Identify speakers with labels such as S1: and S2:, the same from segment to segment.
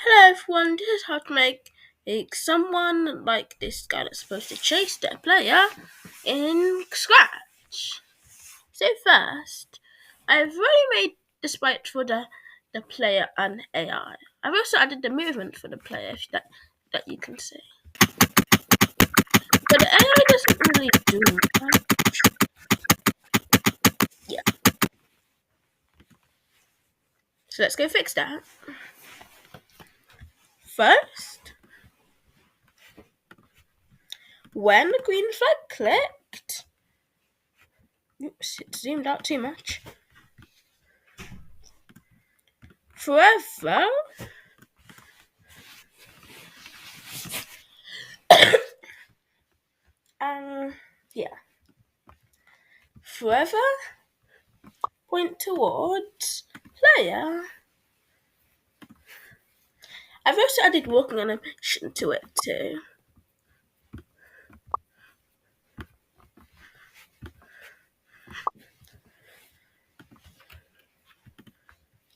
S1: Hello everyone, this is how to make someone like this guy that's supposed to chase their player in Scratch. So first, I've already made the sprite for the player and AI. I've also added the movement for the player that you can see. But the AI doesn't really do much. Yeah. So let's go fix that. First, when the green flag clicked, oops, it zoomed out too much. Forever, yeah. Forever point towards player. I've also added walking animation to it too.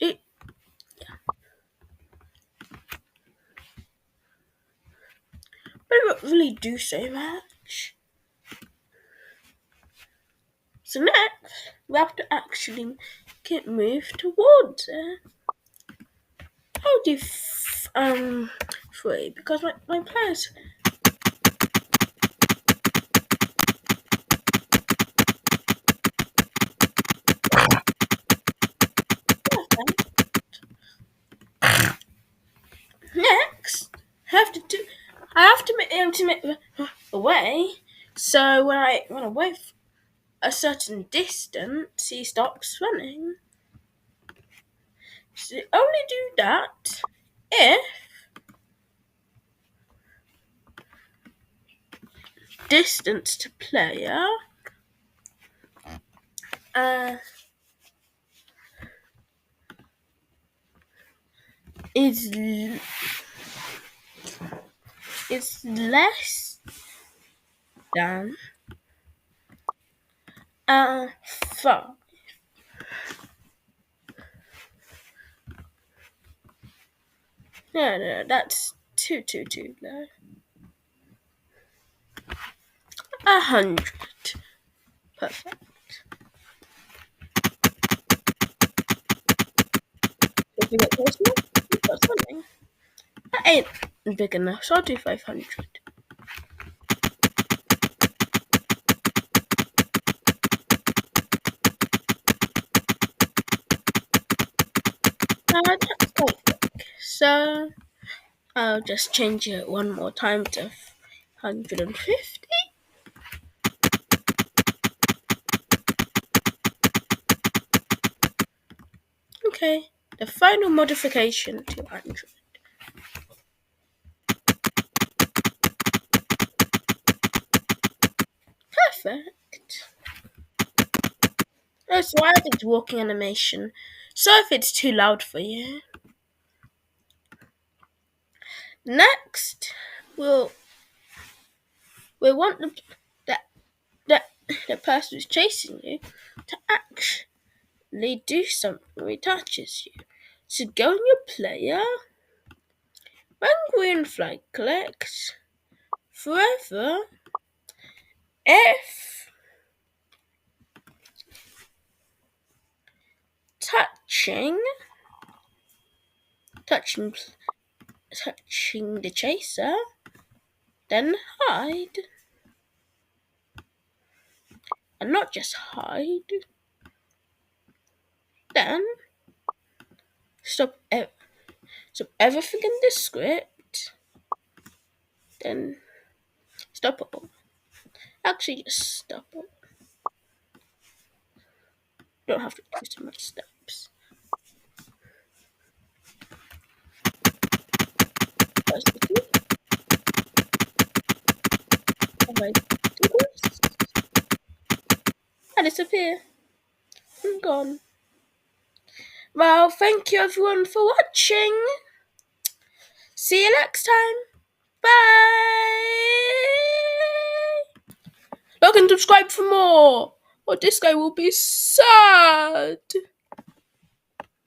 S1: It but it won't really do so much. So next we have to actually get moved towards it. I'll do three because my players next I have to make away. So when I run away a certain distance, he stops running. So only do that if distance to player is less than 5. No, that's too low. 100. Perfect. If we get close enough, we've got something. That ain't big enough, so I'll do 500. That's quite big. So I'll just change it one more time to 150. Okay, the final modification to 100. Perfect. Oh, so I added walking animation. So if it's too loud for you. Next, we want the, the, the person who's chasing you to actually do something when he touches you. So go in your player. When green flag clicks, forever, if touching the chaser, then hide. And not just hide, then stop everything in the script, then stop it all. Actually, just stop it. Don't have to do so much steps. Press the key. If I do this, I disappear. I'm gone. Well, thank you everyone for watching. See you next time. Bye. Like and subscribe for more, or this guy will be sad.